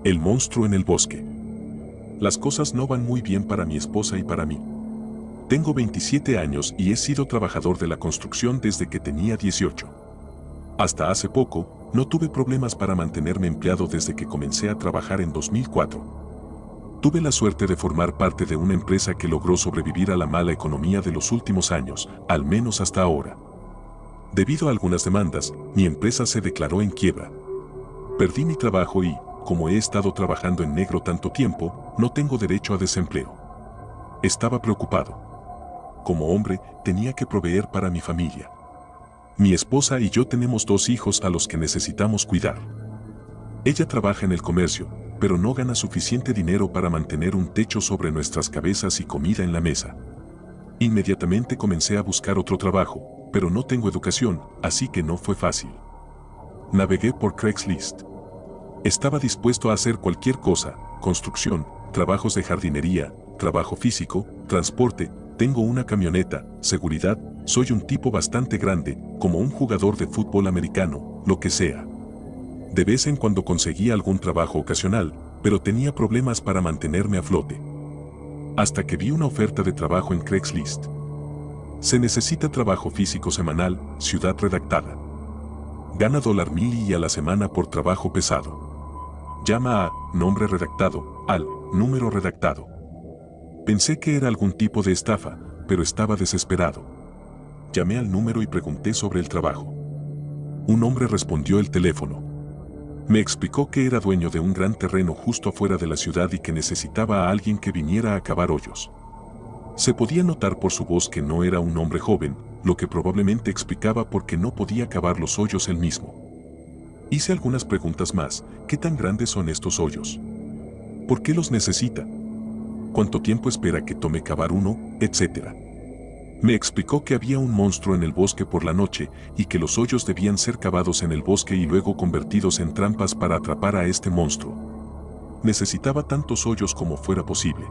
El monstruo en el bosque. Las cosas no van muy bien para mi esposa y para mí. Tengo 27 años y he sido trabajador de la construcción desde que tenía 18. Hasta hace poco, no tuve problemas para mantenerme empleado desde que comencé a trabajar en 2004. Tuve la suerte de formar parte de una empresa que logró sobrevivir a la mala economía de los últimos años, al menos hasta ahora. Debido a algunas demandas, mi empresa se declaró en quiebra. Perdí mi trabajo y, como he estado trabajando en negro tanto tiempo, no tengo derecho a desempleo. Estaba preocupado. Como hombre, tenía que proveer para mi familia. Mi esposa y yo tenemos 2 hijos a los que necesitamos cuidar. Ella trabaja en el comercio, pero no gana suficiente dinero para mantener un techo sobre nuestras cabezas y comida en la mesa. Inmediatamente comencé a buscar otro trabajo, pero no tengo educación, así que no fue fácil. Navegué por Craigslist. Estaba dispuesto a hacer cualquier cosa: construcción, trabajos de jardinería, trabajo físico, transporte, tengo una camioneta, seguridad, soy un tipo bastante grande, como un jugador de fútbol americano, lo que sea. De vez en cuando conseguía algún trabajo ocasional, pero tenía problemas para mantenerme a flote. Hasta que vi una oferta de trabajo en Craigslist. Se necesita trabajo físico semanal, ciudad redactada. Gana $1,000 a la semana por trabajo pesado. Llama a nombre redactado al número redactado. Pensé que era algún tipo de estafa, pero estaba desesperado. Llamé al número y pregunté sobre el trabajo. Un hombre respondió el teléfono. Me explicó que era dueño de un gran terreno justo afuera de la ciudad y que necesitaba a alguien que viniera a cavar hoyos. Se podía notar por su voz que no era un hombre joven, lo que probablemente explicaba por qué no podía cavar los hoyos él mismo. Hice algunas preguntas más. ¿Qué tan grandes son estos hoyos? ¿Por qué los necesita? ¿Cuánto tiempo espera que tome cavar uno? Etcétera. Me explicó que había un monstruo en el bosque por la noche y que los hoyos debían ser cavados en el bosque y luego convertidos en trampas para atrapar a este monstruo. Necesitaba tantos hoyos como fuera posible.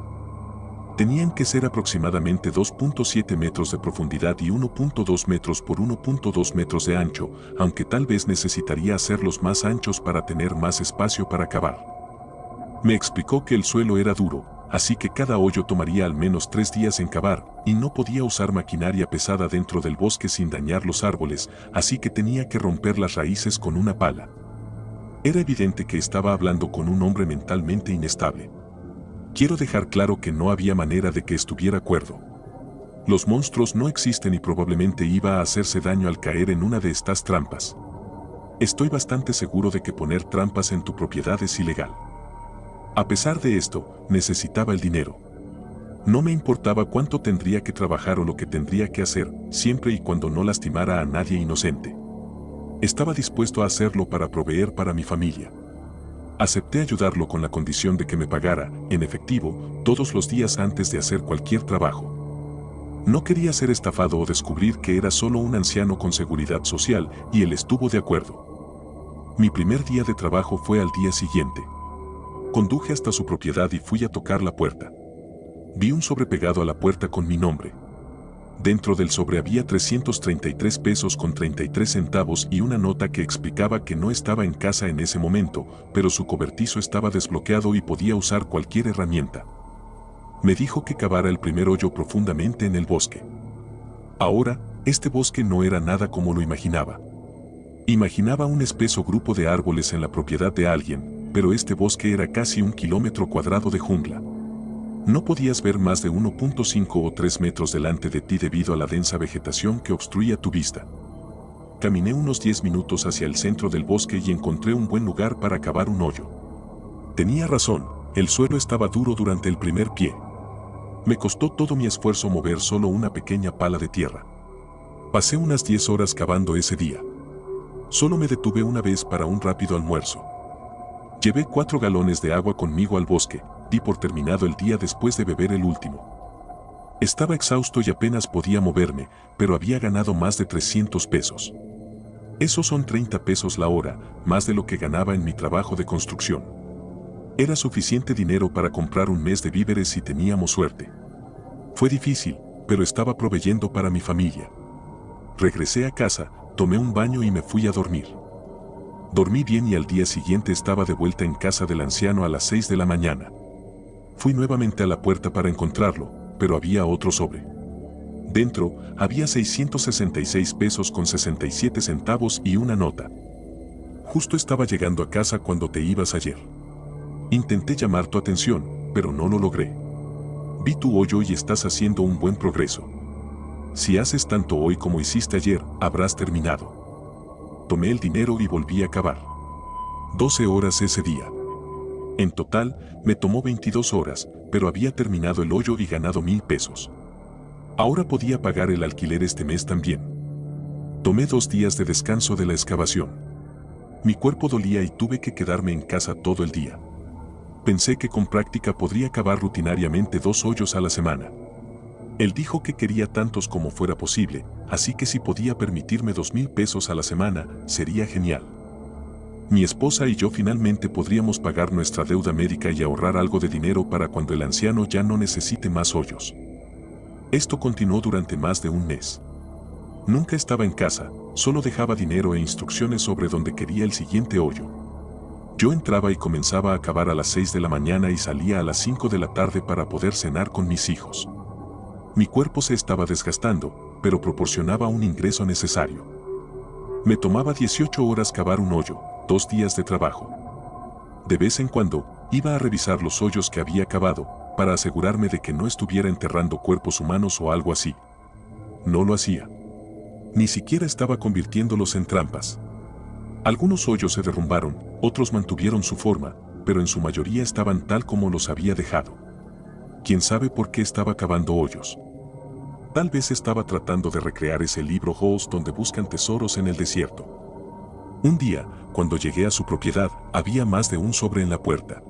Tenían que ser aproximadamente 2.7 metros de profundidad y 1.2 metros por 1.2 metros de ancho, aunque tal vez necesitaría hacerlos más anchos para tener más espacio para cavar. Me explicó que el suelo era duro, así que cada hoyo tomaría al menos 3 días en cavar, y no podía usar maquinaria pesada dentro del bosque sin dañar los árboles, así que tenía que romper las raíces con una pala. Era evidente que estaba hablando con un hombre mentalmente inestable. Quiero dejar claro que no había manera de que estuviera cuerdo. Los monstruos no existen y probablemente iba a hacerse daño al caer en una de estas trampas. Estoy bastante seguro de que poner trampas en tu propiedad es ilegal. A pesar de esto, necesitaba el dinero. No me importaba cuánto tendría que trabajar o lo que tendría que hacer, siempre y cuando no lastimara a nadie inocente. Estaba dispuesto a hacerlo para proveer para mi familia. Acepté ayudarlo con la condición de que me pagara, en efectivo, todos los días antes de hacer cualquier trabajo. No quería ser estafado o descubrir que era solo un anciano con seguridad social, y él estuvo de acuerdo. Mi primer día de trabajo fue al día siguiente. Conduje hasta su propiedad y fui a tocar la puerta. Vi un sobre pegado a la puerta con mi nombre. Dentro del sobre había 333 pesos con 33 centavos y una nota que explicaba que no estaba en casa en ese momento, pero su cobertizo estaba desbloqueado y podía usar cualquier herramienta. Me dijo que cavara el primer hoyo profundamente en el bosque. Ahora, este bosque no era nada como lo imaginaba. Imaginaba un espeso grupo de árboles en la propiedad de alguien, pero este bosque era casi 1 kilómetro cuadrado de jungla. No podías ver más de 1.5 o 3 metros delante de ti debido a la densa vegetación que obstruía tu vista. Caminé unos 10 minutos hacia el centro del bosque y encontré un buen lugar para cavar un hoyo. Tenía razón, el suelo estaba duro durante el primer pie. Me costó todo mi esfuerzo mover solo una pequeña pala de tierra. Pasé unas 10 horas cavando ese día. Solo me detuve una vez para un rápido almuerzo. Llevé 4 galones de agua conmigo al bosque. Di por terminado el día después de beber el último. Estaba exhausto y apenas podía moverme, pero había ganado más de 300 pesos. Esos son 30 pesos la hora, más de lo que ganaba en mi trabajo de construcción. Era suficiente dinero para comprar un mes de víveres si teníamos suerte. Fue difícil, pero estaba proveyendo para mi familia. Regresé a casa, tomé un baño y me fui a dormir. Dormí bien y al día siguiente estaba de vuelta en casa del anciano a las 6 de la mañana. Fui nuevamente a la puerta para encontrarlo, pero había otro sobre. Dentro, había 666 pesos con 67 centavos y una nota. Justo estaba llegando a casa cuando te ibas ayer. Intenté llamar tu atención, pero no lo logré. Vi tu hoyo y estás haciendo un buen progreso. Si haces tanto hoy como hiciste ayer, habrás terminado. Tomé el dinero y volví a cavar. 12 horas ese día. En total, me tomó 22 horas, pero había terminado el hoyo y ganado 1,000 pesos. Ahora podía pagar el alquiler este mes también. Tomé 2 días de descanso de la excavación. Mi cuerpo dolía y tuve que quedarme en casa todo el día. Pensé que con práctica podría cavar rutinariamente 2 hoyos a la semana. Él dijo que quería tantos como fuera posible, así que si podía permitirme 2,000 pesos a la semana, sería genial. Mi esposa y yo finalmente podríamos pagar nuestra deuda médica y ahorrar algo de dinero para cuando el anciano ya no necesite más hoyos. Esto continuó durante más de un mes. Nunca estaba en casa, solo dejaba dinero e instrucciones sobre dónde quería el siguiente hoyo. Yo entraba y comenzaba a cavar a las 6 de la mañana y salía a las 5 de la tarde para poder cenar con mis hijos. Mi cuerpo se estaba desgastando, pero proporcionaba un ingreso necesario. Me tomaba 18 horas cavar un hoyo, 2 días de trabajo. De vez en cuando, iba a revisar los hoyos que había cavado, para asegurarme de que no estuviera enterrando cuerpos humanos o algo así. No lo hacía. Ni siquiera estaba convirtiéndolos en trampas. Algunos hoyos se derrumbaron, otros mantuvieron su forma, pero en su mayoría estaban tal como los había dejado. ¿Quién sabe por qué estaba cavando hoyos? Tal vez estaba tratando de recrear ese libro House donde buscan tesoros en el desierto. Un día, cuando llegué a su propiedad, había más de un sobre en la puerta.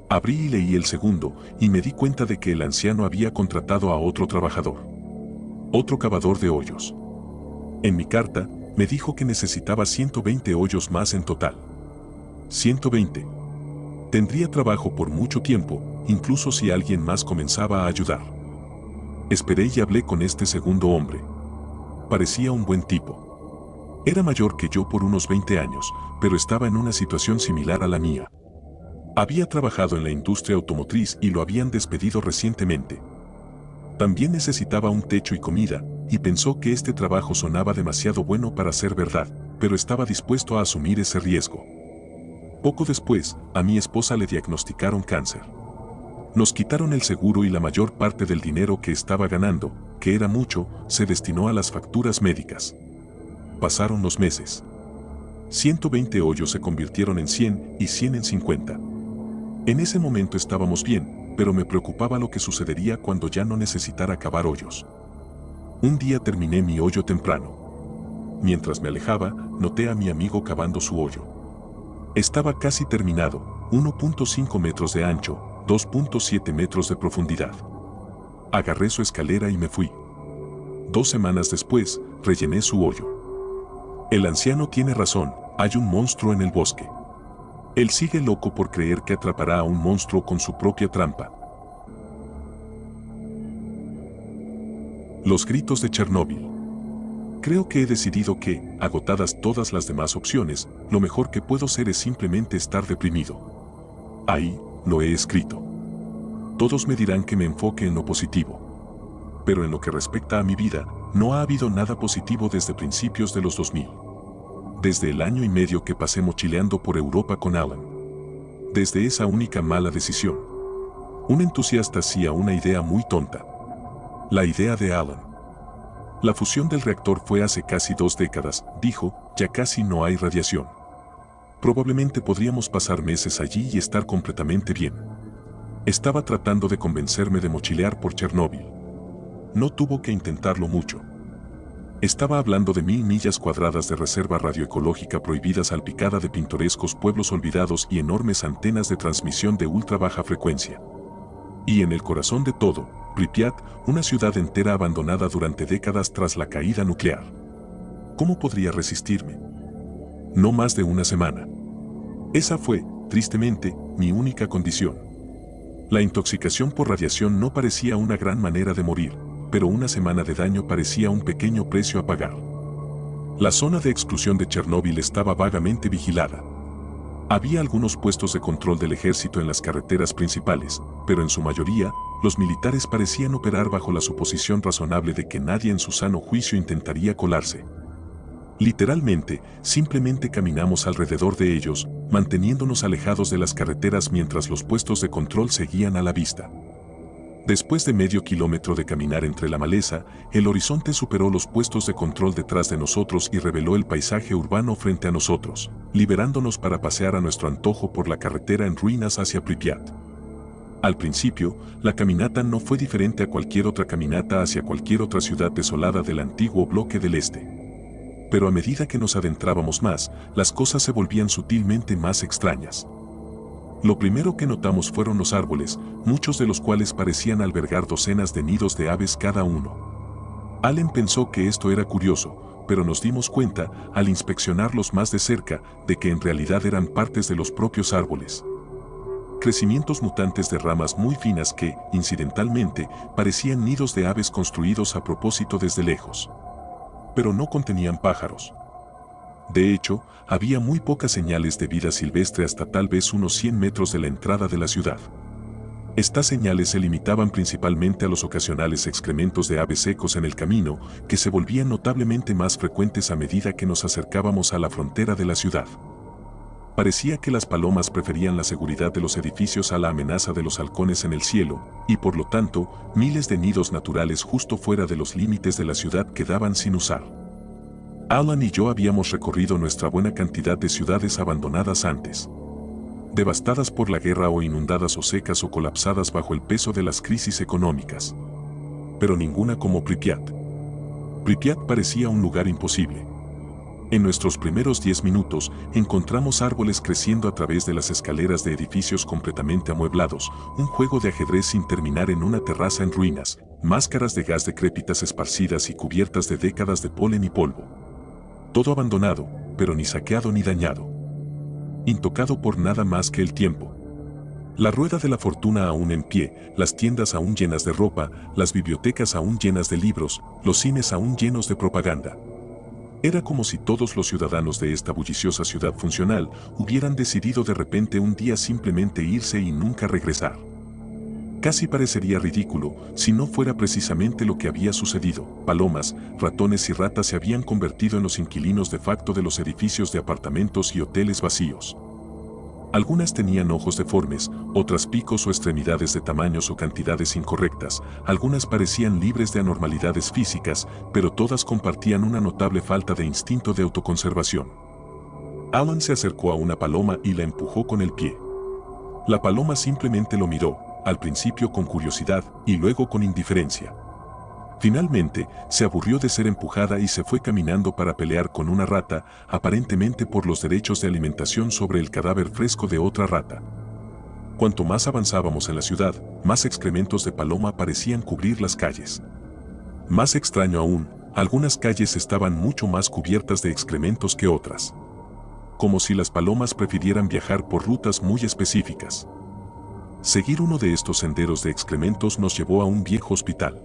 Abrí y leí el segundo, y me di cuenta de que el anciano había contratado a otro trabajador. Otro cavador de hoyos. En mi carta, me dijo que necesitaba 120 hoyos más en total. 120. Tendría trabajo por mucho tiempo, incluso si alguien más comenzaba a ayudar. Esperé y hablé con este segundo hombre. Parecía un buen tipo. Era mayor que yo por unos 20 años, pero estaba en una situación similar a la mía. Había trabajado en la industria automotriz y lo habían despedido recientemente. También necesitaba un techo y comida, y pensó que este trabajo sonaba demasiado bueno para ser verdad, pero estaba dispuesto a asumir ese riesgo. Poco después, a mi esposa le diagnosticaron cáncer. Nos quitaron el seguro y la mayor parte del dinero que estaba ganando, que era mucho, se destinó a las facturas médicas. Pasaron los meses. 120 hoyos se convirtieron en 100 y 100 en 50. En ese momento estábamos bien, pero me preocupaba lo que sucedería cuando ya no necesitara cavar hoyos. Un día terminé mi hoyo temprano. Mientras me alejaba, noté a mi amigo cavando su hoyo. Estaba casi terminado, 1.5 metros de ancho, 2.7 metros de profundidad. Agarré su escalera y me fui. 2 semanas después, rellené su hoyo. El anciano tiene razón, hay un monstruo en el bosque. Él sigue loco por creer que atrapará a un monstruo con su propia trampa. Los gritos de Chernóbil. Creo que he decidido que, agotadas todas las demás opciones, lo mejor que puedo hacer es simplemente estar deprimido. Ahí, lo he escrito. Todos me dirán que me enfoque en lo positivo. Pero en lo que respecta a mi vida, no ha habido nada positivo desde principios de los 2000. Desde el año y medio que pasé mochileando por Europa con Alan. Desde esa única mala decisión. Un entusiasta hacía una idea muy tonta. La idea de Alan. La fusión del reactor fue hace casi 2 décadas, dijo, ya casi no hay radiación. Probablemente podríamos pasar meses allí y estar completamente bien. Estaba tratando de convencerme de mochilear por Chernóbil. No tuvo que intentarlo mucho. Estaba hablando de 1000 millas cuadradas de reserva radioecológica prohibida salpicada de pintorescos pueblos olvidados y enormes antenas de transmisión de ultra baja frecuencia. Y en el corazón de todo, Pripyat, una ciudad entera abandonada durante décadas tras la caída nuclear. ¿Cómo podría resistirme? No más de una semana. Esa fue, tristemente, mi única condición. La intoxicación por radiación no parecía una gran manera de morir, pero una semana de daño parecía un pequeño precio a pagar. La zona de exclusión de Chernóbil estaba vagamente vigilada. Había algunos puestos de control del ejército en las carreteras principales, pero en su mayoría, los militares parecían operar bajo la suposición razonable de que nadie en su sano juicio intentaría colarse. Literalmente, simplemente caminamos alrededor de ellos, manteniéndonos alejados de las carreteras mientras los puestos de control seguían a la vista. Después de medio kilómetro de caminar entre la maleza, el horizonte superó los puestos de control detrás de nosotros y reveló el paisaje urbano frente a nosotros, liberándonos para pasear a nuestro antojo por la carretera en ruinas hacia Pripyat. Al principio, la caminata no fue diferente a cualquier otra caminata hacia cualquier otra ciudad desolada del antiguo bloque del este. Pero a medida que nos adentrábamos más, las cosas se volvían sutilmente más extrañas. Lo primero que notamos fueron los árboles, muchos de los cuales parecían albergar docenas de nidos de aves cada uno. Allen pensó que esto era curioso, pero nos dimos cuenta, al inspeccionarlos más de cerca, de que en realidad eran partes de los propios árboles. Crecimientos mutantes de ramas muy finas que, incidentalmente, parecían nidos de aves construidos a propósito desde lejos. Pero no contenían pájaros. De hecho, había muy pocas señales de vida silvestre hasta tal vez unos 100 metros de la entrada de la ciudad. Estas señales se limitaban principalmente a los ocasionales excrementos de aves secos en el camino, que se volvían notablemente más frecuentes a medida que nos acercábamos a la frontera de la ciudad. Parecía que las palomas preferían la seguridad de los edificios a la amenaza de los halcones en el cielo, y por lo tanto, miles de nidos naturales justo fuera de los límites de la ciudad quedaban sin usar. Alan y yo habíamos recorrido nuestra buena cantidad de ciudades abandonadas antes, devastadas por la guerra o inundadas o secas o colapsadas bajo el peso de las crisis económicas. Pero ninguna como Pripyat. Pripyat parecía un lugar imposible. En nuestros primeros 10 minutos, encontramos árboles creciendo a través de las escaleras de edificios completamente amueblados, un juego de ajedrez sin terminar en una terraza en ruinas, máscaras de gas decrépitas esparcidas y cubiertas de décadas de polen y polvo. Todo abandonado, pero ni saqueado ni dañado. Intocado por nada más que el tiempo. La rueda de la fortuna aún en pie, las tiendas aún llenas de ropa, las bibliotecas aún llenas de libros, los cines aún llenos de propaganda. Era como si todos los ciudadanos de esta bulliciosa ciudad funcional hubieran decidido de repente un día simplemente irse y nunca regresar. Casi parecería ridículo si no fuera precisamente lo que había sucedido. Palomas, ratones y ratas se habían convertido en los inquilinos de facto de los edificios de apartamentos y hoteles vacíos. Algunas tenían ojos deformes, otras picos o extremidades de tamaños o cantidades incorrectas, algunas parecían libres de anormalidades físicas, pero todas compartían una notable falta de instinto de autoconservación. Alan se acercó a una paloma y la empujó con el pie. La paloma simplemente lo miró, al principio con curiosidad y luego con indiferencia. Finalmente, se aburrió de ser empujada y se fue caminando para pelear con una rata, aparentemente por los derechos de alimentación sobre el cadáver fresco de otra rata. Cuanto más avanzábamos en la ciudad, más excrementos de paloma parecían cubrir las calles. Más extraño aún, algunas calles estaban mucho más cubiertas de excrementos que otras. Como si las palomas prefirieran viajar por rutas muy específicas. Seguir uno de estos senderos de excrementos nos llevó a un viejo hospital.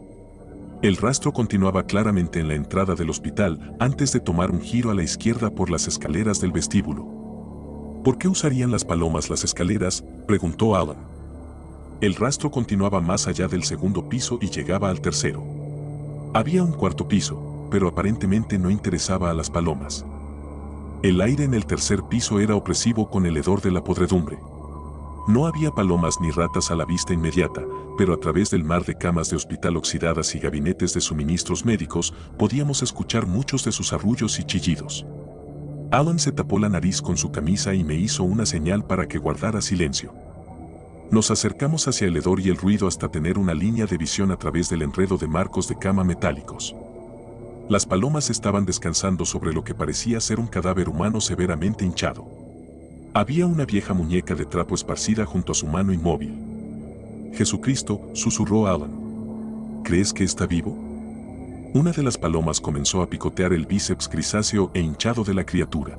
El rastro continuaba claramente en la entrada del hospital antes de tomar un giro a la izquierda por las escaleras del vestíbulo. ¿Por qué usarían las palomas las escaleras?, preguntó Alan. El rastro continuaba más allá del segundo piso y llegaba al tercero. Había un cuarto piso, pero aparentemente no interesaba a las palomas. El aire en el tercer piso era opresivo con el hedor de la podredumbre. No había palomas ni ratas a la vista inmediata, pero a través del mar de camas de hospital oxidadas y gabinetes de suministros médicos, podíamos escuchar muchos de sus arrullos y chillidos. Alan se tapó la nariz con su camisa y me hizo una señal para que guardara silencio. Nos acercamos hacia el hedor y el ruido hasta tener una línea de visión a través del enredo de marcos de cama metálicos. Las palomas estaban descansando sobre lo que parecía ser un cadáver humano severamente hinchado. Había una vieja muñeca de trapo esparcida junto a su mano inmóvil. «Jesucristo», susurró Alan. «¿Crees que está vivo?». Una de las palomas comenzó a picotear el bíceps grisáceo e hinchado de la criatura.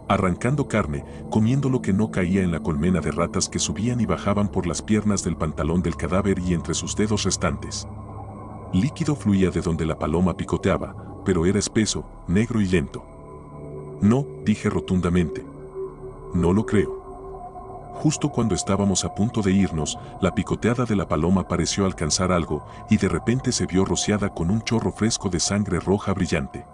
Arrancando carne, comiendo lo que no caía en la colmena de ratas que subían y bajaban por las piernas del pantalón del cadáver y entre sus dedos restantes. Líquido fluía de donde la paloma picoteaba, pero era espeso, negro y lento. No, dije rotundamente. No lo creo. Justo cuando estábamos a punto de irnos, la picoteada de la paloma pareció alcanzar algo y de repente se vio rociada con un chorro fresco de sangre roja brillante.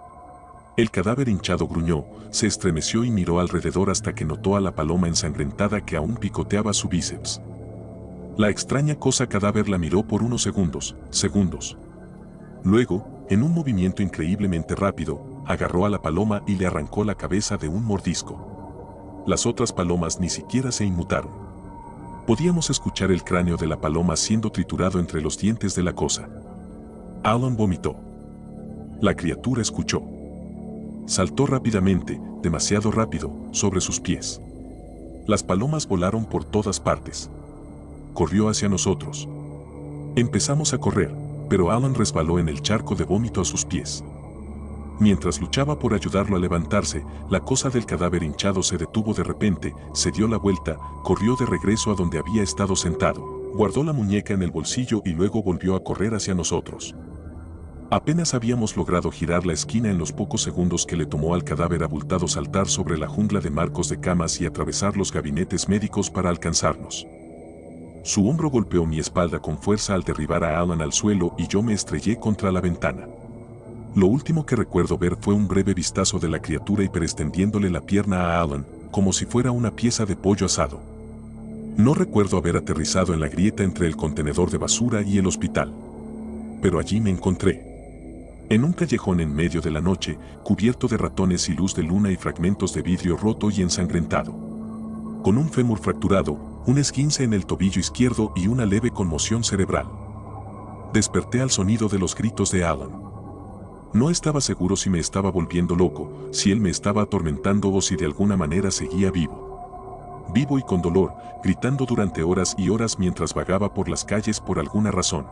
El cadáver hinchado gruñó, se estremeció y miró alrededor hasta que notó a la paloma ensangrentada que aún picoteaba su bíceps. La extraña cosa cadáver la miró por unos segundos. Luego, en un movimiento increíblemente rápido, agarró a la paloma y le arrancó la cabeza de un mordisco. Las otras palomas ni siquiera se inmutaron. Podíamos escuchar el cráneo de la paloma siendo triturado entre los dientes de la cosa. Alan vomitó. La criatura escuchó. Saltó rápidamente, demasiado rápido, sobre sus pies. Las palomas volaron por todas partes. Corrió hacia nosotros. Empezamos a correr, pero Alan resbaló en el charco de vómito a sus pies. Mientras luchaba por ayudarlo a levantarse, la cosa del cadáver hinchado se detuvo de repente, se dio la vuelta, corrió de regreso a donde había estado sentado, guardó la muñeca en el bolsillo y luego volvió a correr hacia nosotros. Apenas habíamos logrado girar la esquina en los pocos segundos que le tomó al cadáver abultado saltar sobre la jungla de marcos de camas y atravesar los gabinetes médicos para alcanzarnos. Su hombro golpeó mi espalda con fuerza al derribar a Alan al suelo y yo me estrellé contra la ventana. Lo último que recuerdo ver fue un breve vistazo de la criatura hiperextendiéndole la pierna a Alan, como si fuera una pieza de pollo asado. No recuerdo haber aterrizado en la grieta entre el contenedor de basura y el hospital. Pero allí me encontré. En un callejón en medio de la noche, cubierto de ratones y luz de luna y fragmentos de vidrio roto y ensangrentado. Con un fémur fracturado, un esguince en el tobillo izquierdo y una leve conmoción cerebral. Desperté al sonido de los gritos de Alan. No estaba seguro si me estaba volviendo loco, si él me estaba atormentando o si de alguna manera seguía vivo. Vivo y con dolor, gritando durante horas y horas mientras vagaba por las calles por alguna razón.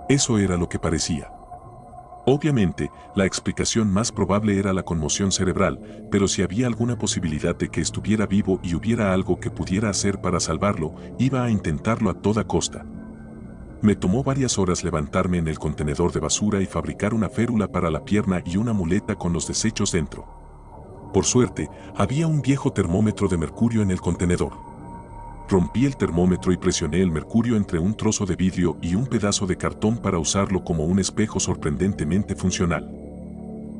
Eso era lo que parecía. Obviamente, la explicación más probable era la conmoción cerebral, pero si había alguna posibilidad de que estuviera vivo y hubiera algo que pudiera hacer para salvarlo, iba a intentarlo a toda costa. Me tomó varias horas levantarme en el contenedor de basura y fabricar una férula para la pierna y una muleta con los desechos dentro. Por suerte, había un viejo termómetro de mercurio en el contenedor. Rompí el termómetro y presioné el mercurio entre un trozo de vidrio y un pedazo de cartón para usarlo como un espejo sorprendentemente funcional.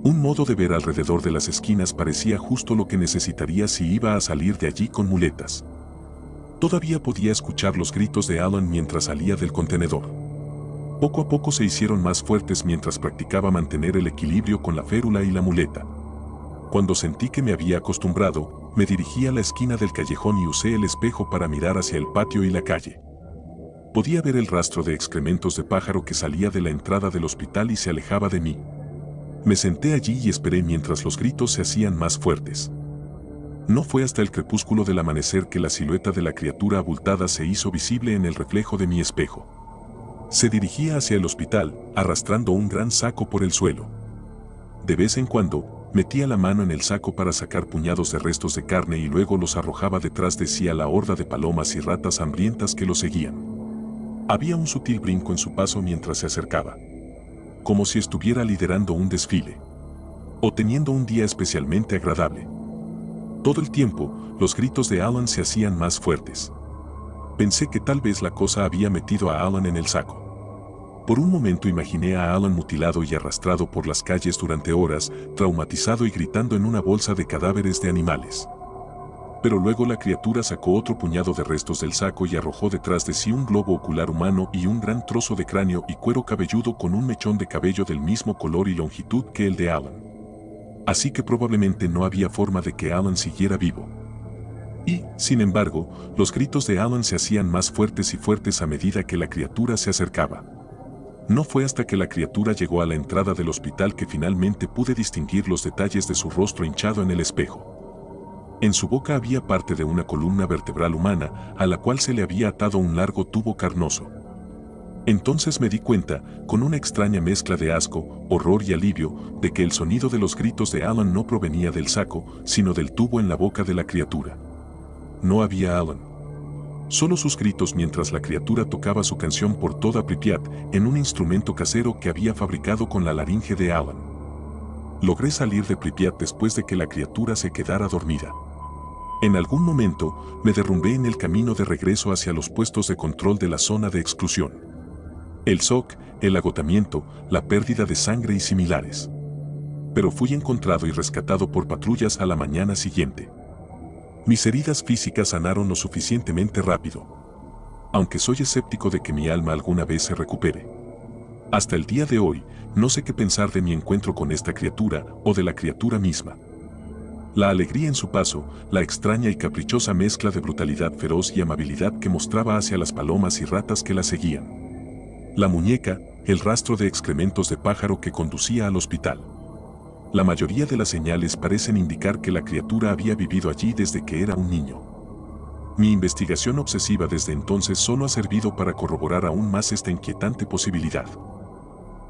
Un modo de ver alrededor de las esquinas parecía justo lo que necesitaría si iba a salir de allí con muletas. Todavía podía escuchar los gritos de Alan mientras salía del contenedor. Poco a poco se hicieron más fuertes mientras practicaba mantener el equilibrio con la férula y la muleta. Cuando sentí que me había acostumbrado, me dirigí a la esquina del callejón y usé el espejo para mirar hacia el patio y la calle. Podía ver el rastro de excrementos de pájaro que salía de la entrada del hospital y se alejaba de mí. Me senté allí y esperé mientras los gritos se hacían más fuertes. No fue hasta el crepúsculo del amanecer que la silueta de la criatura abultada se hizo visible en el reflejo de mi espejo. Se dirigía hacia el hospital, arrastrando un gran saco por el suelo. De vez en cuando, metía la mano en el saco para sacar puñados de restos de carne y luego los arrojaba detrás de sí a la horda de palomas y ratas hambrientas que lo seguían. Había un sutil brinco en su paso mientras se acercaba. Como si estuviera liderando un desfile. O teniendo un día especialmente agradable. Todo el tiempo, los gritos de Alan se hacían más fuertes. Pensé que tal vez la cosa había metido a Alan en el saco. Por un momento imaginé a Alan mutilado y arrastrado por las calles durante horas, traumatizado y gritando en una bolsa de cadáveres de animales. Pero luego la criatura sacó otro puñado de restos del saco y arrojó detrás de sí un globo ocular humano y un gran trozo de cráneo y cuero cabelludo con un mechón de cabello del mismo color y longitud que el de Alan. Así que probablemente no había forma de que Alan siguiera vivo. Y, sin embargo, los gritos de Alan se hacían más fuertes y fuertes a medida que la criatura se acercaba. No fue hasta que la criatura llegó a la entrada del hospital que finalmente pude distinguir los detalles de su rostro hinchado en el espejo. En su boca había parte de una columna vertebral humana, a la cual se le había atado un largo tubo carnoso. Entonces me di cuenta, con una extraña mezcla de asco, horror y alivio, de que el sonido de los gritos de Alan no provenía del saco, sino del tubo en la boca de la criatura. No había Alan. Solo sus gritos mientras la criatura tocaba su canción por toda Pripyat, en un instrumento casero que había fabricado con la laringe de Alan. Logré salir de Pripyat después de que la criatura se quedara dormida. En algún momento, me derrumbé en el camino de regreso hacia los puestos de control de la zona de exclusión. El shock, el agotamiento, la pérdida de sangre y similares. Pero fui encontrado y rescatado por patrullas a la mañana siguiente. Mis heridas físicas sanaron lo suficientemente rápido. Aunque soy escéptico de que mi alma alguna vez se recupere. Hasta el día de hoy, no sé qué pensar de mi encuentro con esta criatura o de la criatura misma. La alegría en su paso, la extraña y caprichosa mezcla de brutalidad feroz y amabilidad que mostraba hacia las palomas y ratas que la seguían. La muñeca, el rastro de excrementos de pájaro que conducía al hospital. La mayoría de las señales parecen indicar que la criatura había vivido allí desde que era un niño. Mi investigación obsesiva desde entonces solo ha servido para corroborar aún más esta inquietante posibilidad.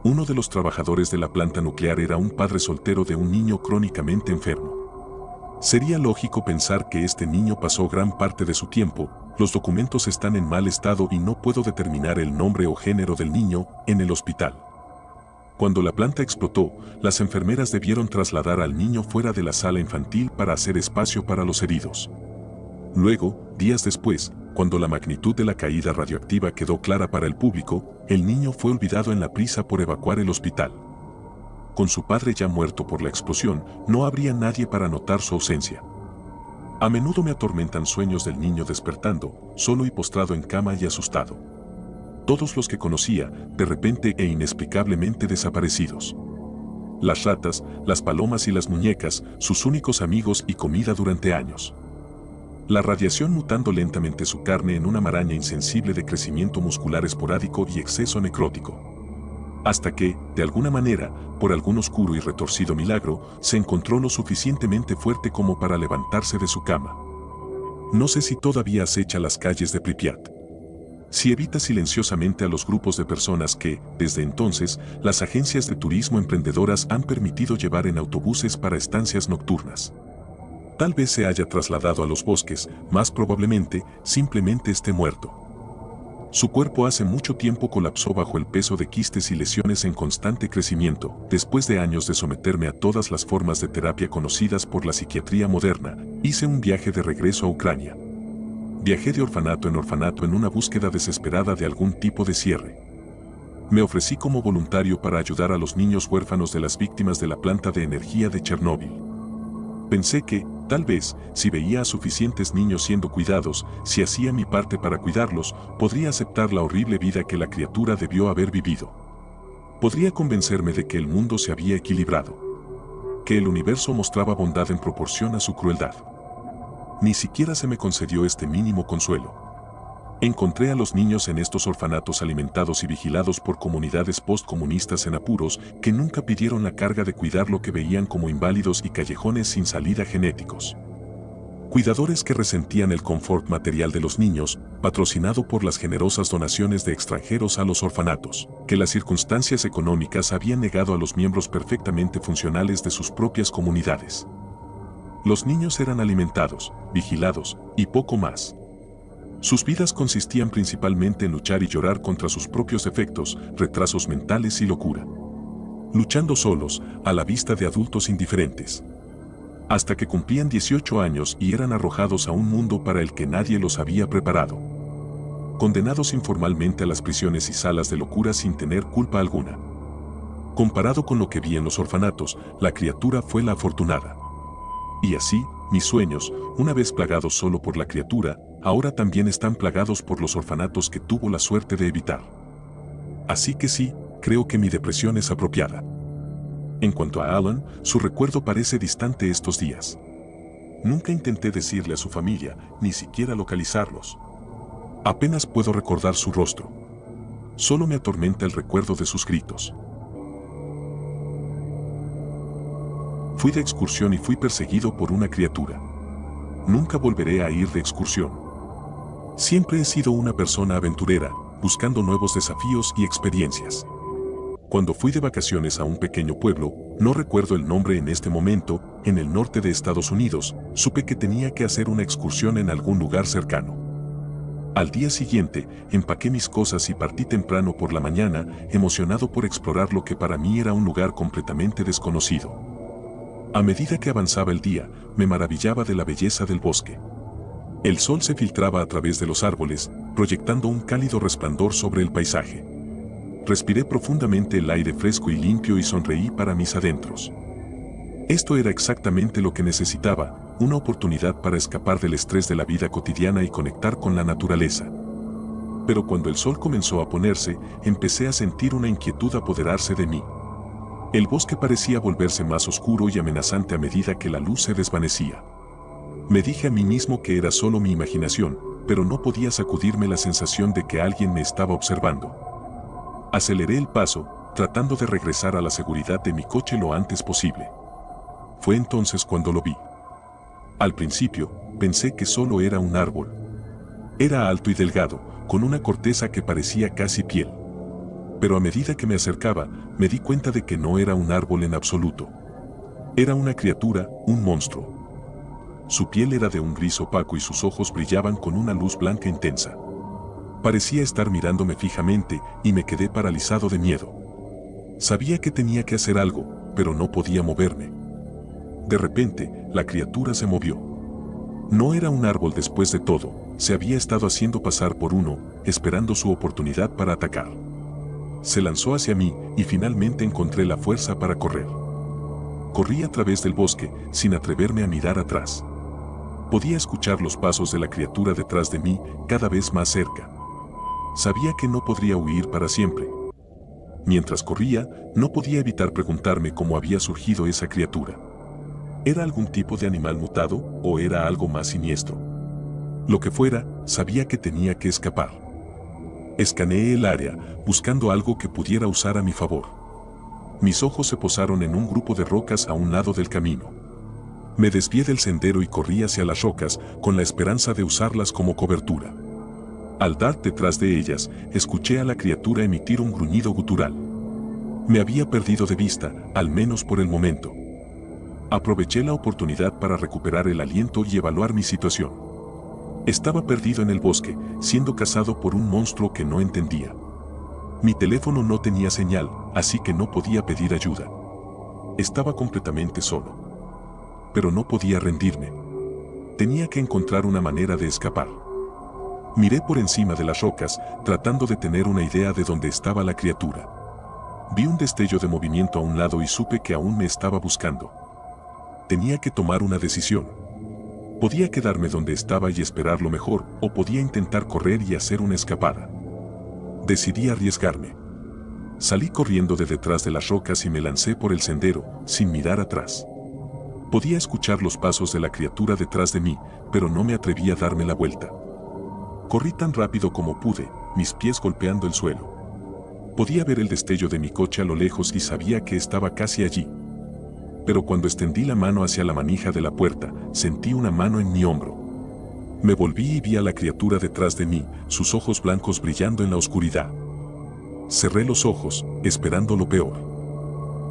Uno de los trabajadores de la planta nuclear era un padre soltero de un niño crónicamente enfermo. Sería lógico pensar que este niño pasó gran parte de su tiempo, los documentos están en mal estado y no puedo determinar el nombre o género del niño, en el hospital. Cuando la planta explotó, las enfermeras debieron trasladar al niño fuera de la sala infantil para hacer espacio para los heridos. Luego, días después, cuando la magnitud de la caída radioactiva quedó clara para el público, el niño fue olvidado en la prisa por evacuar el hospital. Con su padre ya muerto por la explosión, no habría nadie para notar su ausencia. A menudo me atormentan sueños del niño despertando, solo y postrado en cama y asustado. Todos los que conocía, de repente e inexplicablemente desaparecidos. Las ratas, las palomas y las muñecas, sus únicos amigos y comida durante años. La radiación mutando lentamente su carne en una maraña insensible de crecimiento muscular esporádico y exceso necrótico. Hasta que, de alguna manera, por algún oscuro y retorcido milagro, se encontró lo suficientemente fuerte como para levantarse de su cama. No sé si todavía acecha las calles de Pripyat. Si evita silenciosamente a los grupos de personas que, desde entonces, las agencias de turismo emprendedoras han permitido llevar en autobuses para estancias nocturnas. Tal vez se haya trasladado a los bosques, más probablemente, simplemente esté muerto. Su cuerpo hace mucho tiempo colapsó bajo el peso de quistes y lesiones en constante crecimiento. Después de años de someterme a todas las formas de terapia conocidas por la psiquiatría moderna, hice un viaje de regreso a Ucrania. Viajé de orfanato en una búsqueda desesperada de algún tipo de cierre. Me ofrecí como voluntario para ayudar a los niños huérfanos de las víctimas de la planta de energía de Chernóbil. Pensé que, tal vez, si veía a suficientes niños siendo cuidados, si hacía mi parte para cuidarlos, podría aceptar la horrible vida que la criatura debió haber vivido. Podría convencerme de que el mundo se había equilibrado. Que el universo mostraba bondad en proporción a su crueldad. Ni siquiera se me concedió este mínimo consuelo. Encontré a los niños en estos orfanatos alimentados y vigilados por comunidades postcomunistas en apuros que nunca pidieron la carga de cuidar lo que veían como inválidos y callejones sin salida genéticos. Cuidadores que resentían el confort material de los niños, patrocinado por las generosas donaciones de extranjeros a los orfanatos, que las circunstancias económicas habían negado a los miembros perfectamente funcionales de sus propias comunidades. Los niños eran alimentados, vigilados, y poco más. Sus vidas consistían principalmente en luchar y llorar contra sus propios defectos, retrasos mentales y locura. Luchando solos, a la vista de adultos indiferentes. Hasta que cumplían 18 años y eran arrojados a un mundo para el que nadie los había preparado. Condenados informalmente a las prisiones y salas de locura sin tener culpa alguna. Comparado con lo que vi en los orfanatos, la criatura fue la afortunada. Y así, mis sueños, una vez plagados solo por la criatura, ahora también están plagados por los orfanatos que tuvo la suerte de evitar. Así que sí, creo que mi depresión es apropiada. En cuanto a Alan, su recuerdo parece distante estos días. Nunca intenté decirle a su familia, ni siquiera localizarlos. Apenas puedo recordar su rostro. Solo me atormenta el recuerdo de sus gritos. Fui de excursión y fui perseguido por una criatura. Nunca volveré a ir de excursión. Siempre he sido una persona aventurera, buscando nuevos desafíos y experiencias. Cuando fui de vacaciones a un pequeño pueblo, no recuerdo el nombre en este momento, en el norte de Estados Unidos, supe que tenía que hacer una excursión en algún lugar cercano. Al día siguiente, empaqué mis cosas y partí temprano por la mañana, emocionado por explorar lo que para mí era un lugar completamente desconocido. A medida que avanzaba el día, me maravillaba de la belleza del bosque. El sol se filtraba a través de los árboles, proyectando un cálido resplandor sobre el paisaje. Respiré profundamente el aire fresco y limpio y sonreí para mis adentros. Esto era exactamente lo que necesitaba, una oportunidad para escapar del estrés de la vida cotidiana y conectar con la naturaleza. Pero cuando el sol comenzó a ponerse, empecé a sentir una inquietud apoderarse de mí. El bosque parecía volverse más oscuro y amenazante a medida que la luz se desvanecía. Me dije a mí mismo que era solo mi imaginación, pero no podía sacudirme la sensación de que alguien me estaba observando. Aceleré el paso, tratando de regresar a la seguridad de mi coche lo antes posible. Fue entonces cuando lo vi. Al principio, pensé que solo era un árbol. Era alto y delgado, con una corteza que parecía casi piel. Pero a medida que me acercaba, me di cuenta de que no era un árbol en absoluto. Era una criatura, un monstruo. Su piel era de un gris opaco y sus ojos brillaban con una luz blanca intensa. Parecía estar mirándome fijamente y me quedé paralizado de miedo. Sabía que tenía que hacer algo, pero no podía moverme. De repente, la criatura se movió. No era un árbol después de todo, se había estado haciendo pasar por uno, esperando su oportunidad para atacar. Se lanzó hacia mí y finalmente encontré la fuerza para correr. Corrí a través del bosque, sin atreverme a mirar atrás. Podía escuchar los pasos de la criatura detrás de mí, cada vez más cerca. Sabía que no podría huir para siempre. Mientras corría, no podía evitar preguntarme cómo había surgido esa criatura. ¿Era algún tipo de animal mutado o era algo más siniestro? Lo que fuera, sabía que tenía que escapar. Escaneé el área, buscando algo que pudiera usar a mi favor. Mis ojos se posaron en un grupo de rocas a un lado del camino. Me desvié del sendero y corrí hacia las rocas, con la esperanza de usarlas como cobertura. Al dar detrás de ellas, escuché a la criatura emitir un gruñido gutural. Me había perdido de vista, al menos por el momento. Aproveché la oportunidad para recuperar el aliento y evaluar mi situación. Estaba perdido en el bosque, siendo cazado por un monstruo que no entendía. Mi teléfono no tenía señal, así que no podía pedir ayuda. Estaba completamente solo. Pero no podía rendirme. Tenía que encontrar una manera de escapar. Miré por encima de las rocas, tratando de tener una idea de dónde estaba la criatura. Vi un destello de movimiento a un lado y supe que aún me estaba buscando. Tenía que tomar una decisión. Podía quedarme donde estaba y esperar lo mejor, o podía intentar correr y hacer una escapada. Decidí arriesgarme. Salí corriendo de detrás de las rocas y me lancé por el sendero, sin mirar atrás. Podía escuchar los pasos de la criatura detrás de mí, pero no me atreví a darme la vuelta. Corrí tan rápido como pude, mis pies golpeando el suelo. Podía ver el destello de mi coche a lo lejos y sabía que estaba casi allí. Pero cuando extendí la mano hacia la manija de la puerta, sentí una mano en mi hombro. Me volví y vi a la criatura detrás de mí, sus ojos blancos brillando en la oscuridad. Cerré los ojos, esperando lo peor.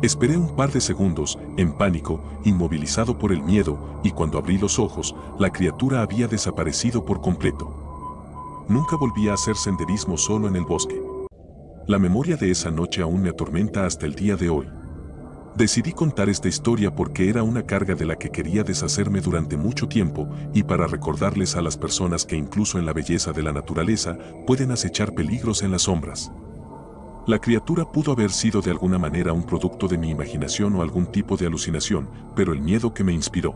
Esperé un par de segundos, en pánico, inmovilizado por el miedo, y cuando abrí los ojos, la criatura había desaparecido por completo. Nunca volví a hacer senderismo solo en el bosque. La memoria de esa noche aún me atormenta hasta el día de hoy. Decidí contar esta historia porque era una carga de la que quería deshacerme durante mucho tiempo y para recordarles a las personas que incluso en la belleza de la naturaleza pueden acechar peligros en las sombras. La criatura pudo haber sido de alguna manera un producto de mi imaginación o algún tipo de alucinación, pero el miedo que me inspiró.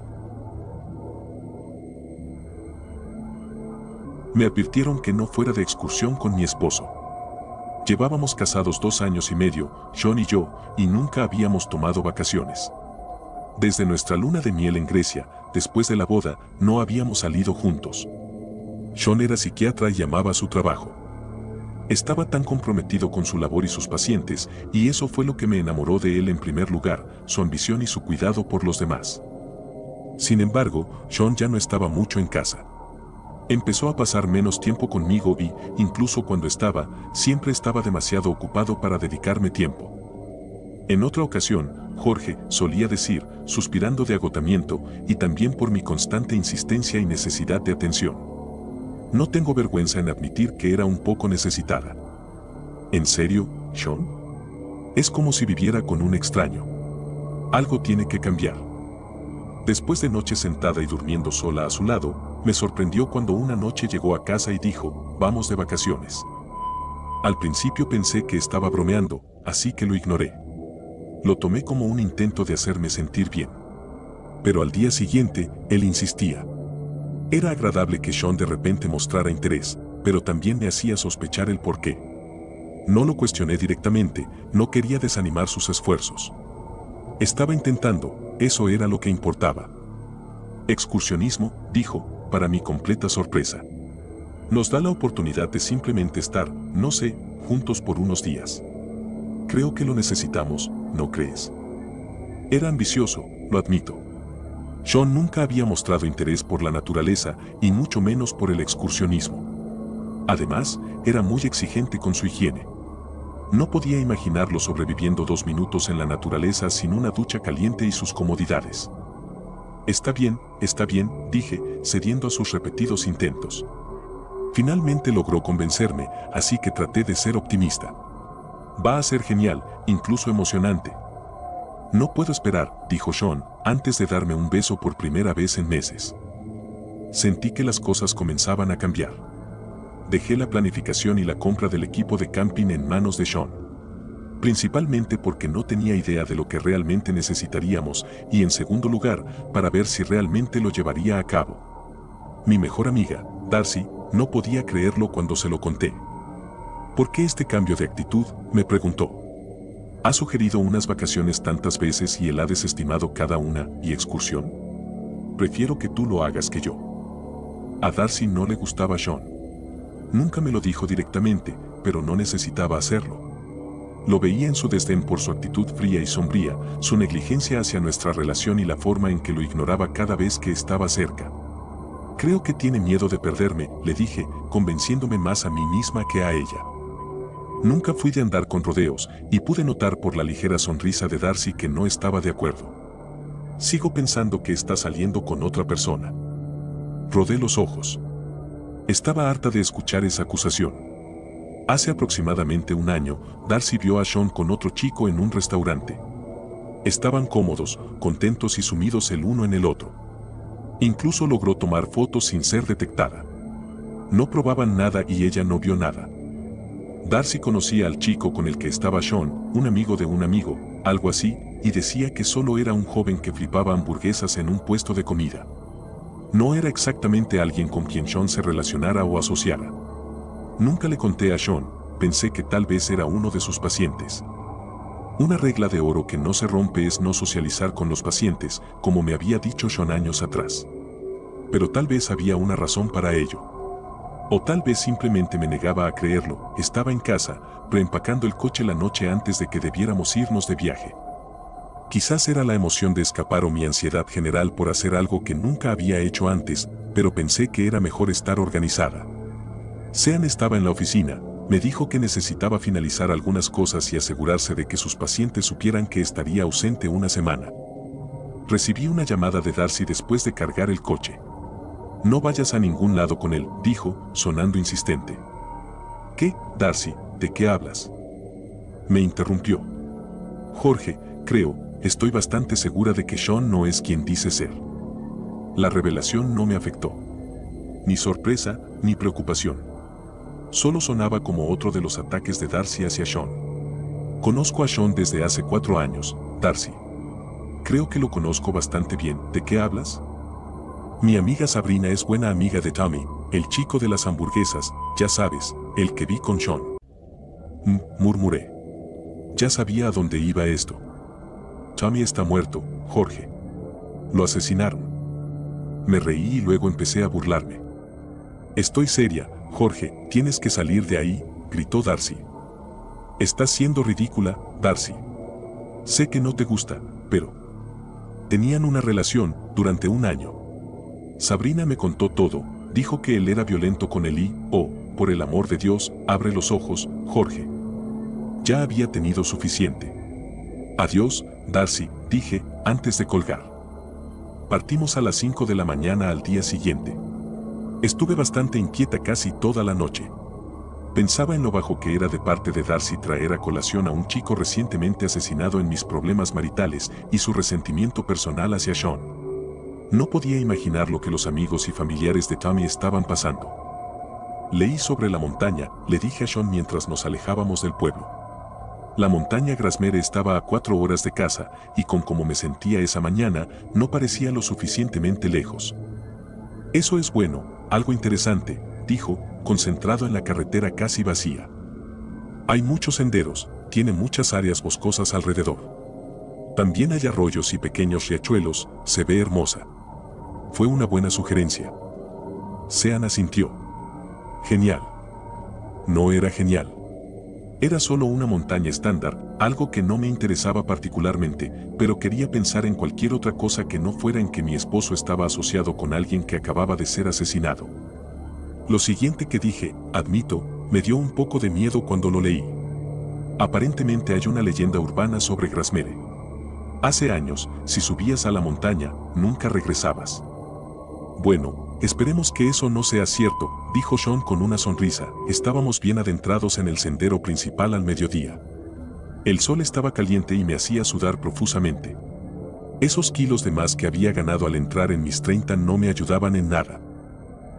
Me advirtieron que no fuera de excursión con mi esposo. Llevábamos casados 2 años y medio, Sean y yo, y nunca habíamos tomado vacaciones. Desde nuestra luna de miel en Grecia, después de la boda, no habíamos salido juntos. Sean era psiquiatra y amaba su trabajo. Estaba tan comprometido con su labor y sus pacientes, y eso fue lo que me enamoró de él en primer lugar, su ambición y su cuidado por los demás. Sin embargo, Sean ya no estaba mucho en casa. Empezó a pasar menos tiempo conmigo y, incluso cuando estaba, siempre estaba demasiado ocupado para dedicarme tiempo. En otra ocasión, Jorge solía decir, suspirando de agotamiento y también por mi constante insistencia y necesidad de atención. No tengo vergüenza en admitir que era un poco necesitada. ¿En serio, Sean? Es como si viviera con un extraño. Algo tiene que cambiar. Después de noches sentada y durmiendo sola a su lado, me sorprendió cuando una noche llegó a casa y dijo, vamos de vacaciones. Al principio pensé que estaba bromeando, así que lo ignoré. Lo tomé como un intento de hacerme sentir bien. Pero al día siguiente, él insistía. Era agradable que Sean de repente mostrara interés, pero también me hacía sospechar el porqué. No lo cuestioné directamente, no quería desanimar sus esfuerzos. Estaba intentando, eso era lo que importaba. Excursionismo, dijo, para mi completa sorpresa. Nos da la oportunidad de simplemente estar, no sé, juntos por unos días. Creo que lo necesitamos, ¿no crees? Era ambicioso, lo admito. Sean nunca había mostrado interés por la naturaleza y mucho menos por el excursionismo. Además, era muy exigente con su higiene. No podía imaginarlo sobreviviendo 2 minutos en la naturaleza sin una ducha caliente y sus comodidades. Está bien, dije, cediendo a sus repetidos intentos. Finalmente logró convencerme, así que traté de ser optimista. Va a ser genial, incluso emocionante. No puedo esperar, dijo Sean, antes de darme un beso por primera vez en meses. Sentí que las cosas comenzaban a cambiar. Dejé la planificación y la compra del equipo de camping en manos de Sean. Principalmente porque no tenía idea de lo que realmente necesitaríamos y en segundo lugar, para ver si realmente lo llevaría a cabo. Mi mejor amiga, Darcy, no podía creerlo cuando se lo conté. ¿Por qué este cambio de actitud?, me preguntó. ¿Has sugerido unas vacaciones tantas veces y él ha desestimado cada una y excursión? Prefiero que tú lo hagas que yo. A Darcy no le gustaba Sean. Nunca me lo dijo directamente, pero no necesitaba hacerlo. Lo veía en su desdén por su actitud fría y sombría, su negligencia hacia nuestra relación y la forma en que lo ignoraba cada vez que estaba cerca. Creo que tiene miedo de perderme, le dije, convenciéndome más a mí misma que a ella. Nunca fui de andar con rodeos, y pude notar por la ligera sonrisa de Darcy que no estaba de acuerdo. Sigo pensando que está saliendo con otra persona. Rodé los ojos. Estaba harta de escuchar esa acusación. Hace aproximadamente un año, Darcy vio a Sean con otro chico en un restaurante. Estaban cómodos, contentos y sumidos el uno en el otro. Incluso logró tomar fotos sin ser detectada. No probaban nada y ella no vio nada. Darcy conocía al chico con el que estaba Sean, un amigo de un amigo, algo así, y decía que solo era un joven que flipaba hamburguesas en un puesto de comida. No era exactamente alguien con quien Sean se relacionara o asociara. Nunca le conté a Sean, pensé que tal vez era uno de sus pacientes. Una regla de oro que no se rompe es no socializar con los pacientes, como me había dicho Sean años atrás. Pero tal vez había una razón para ello. O tal vez simplemente me negaba a creerlo. Estaba en casa, preempacando el coche la noche antes de que debiéramos irnos de viaje. Quizás era la emoción de escapar o mi ansiedad general por hacer algo que nunca había hecho antes, pero pensé que era mejor estar organizada. Sean estaba en la oficina, me dijo que necesitaba finalizar algunas cosas y asegurarse de que sus pacientes supieran que estaría ausente una semana. Recibí una llamada de Darcy después de cargar el coche. No vayas a ningún lado con él, dijo, sonando insistente. ¿Qué, Darcy? ¿De qué hablas? Me interrumpió. Jorge, estoy bastante segura de que Sean no es quien dice ser. La revelación no me afectó. Ni sorpresa, ni preocupación. Solo sonaba como otro de los ataques de Darcy hacia Sean. Conozco a Sean desde hace 4 años, Darcy. Creo que lo conozco bastante bien. ¿De qué hablas? Mi amiga Sabrina es buena amiga de Tommy, el chico de las hamburguesas, ya sabes, el que vi con Sean. Murmuré. Ya sabía a dónde iba esto. Tommy está muerto, Jorge. Lo asesinaron. Me reí y luego empecé a burlarme. Estoy seria, Jorge, tienes que salir de ahí, gritó Darcy. Estás siendo ridícula, Darcy. Sé que no te gusta, pero... Tenían una relación durante 1 año. Sabrina me contó todo, dijo que él era violento con él y, por el amor de Dios, abre los ojos, Jorge. Ya había tenido suficiente. Adiós, Darcy, dije, antes de colgar. Partimos a las 5 de la mañana al día siguiente. Estuve bastante inquieta casi toda la noche. Pensaba en lo bajo que era de parte de Darcy traer a colación a un chico recientemente asesinado en mis problemas maritales y su resentimiento personal hacia Sean. No podía imaginar lo que los amigos y familiares de Tommy estaban pasando. Leí sobre la montaña, le dije a Sean mientras nos alejábamos del pueblo. La montaña Grasmere estaba a 4 horas de casa, y con cómo me sentía esa mañana, no parecía lo suficientemente lejos. Eso es bueno, algo interesante, dijo, concentrado en la carretera casi vacía. Hay muchos senderos, tiene muchas áreas boscosas alrededor. También hay arroyos y pequeños riachuelos, se ve hermosa. Fue una buena sugerencia. Sean asintió. Genial. No era genial. Era solo una montaña estándar, algo que no me interesaba particularmente, pero quería pensar en cualquier otra cosa que no fuera en que mi esposo estaba asociado con alguien que acababa de ser asesinado. Lo siguiente que dije, admito, me dio un poco de miedo cuando lo leí. Aparentemente hay una leyenda urbana sobre Grasmere. Hace años, si subías a la montaña, nunca regresabas. Bueno, esperemos que eso no sea cierto, dijo Sean con una sonrisa. Estábamos bien adentrados en el sendero principal al mediodía. El sol estaba caliente y me hacía sudar profusamente. Esos kilos de más que había ganado al entrar en mis 30 no me ayudaban en nada.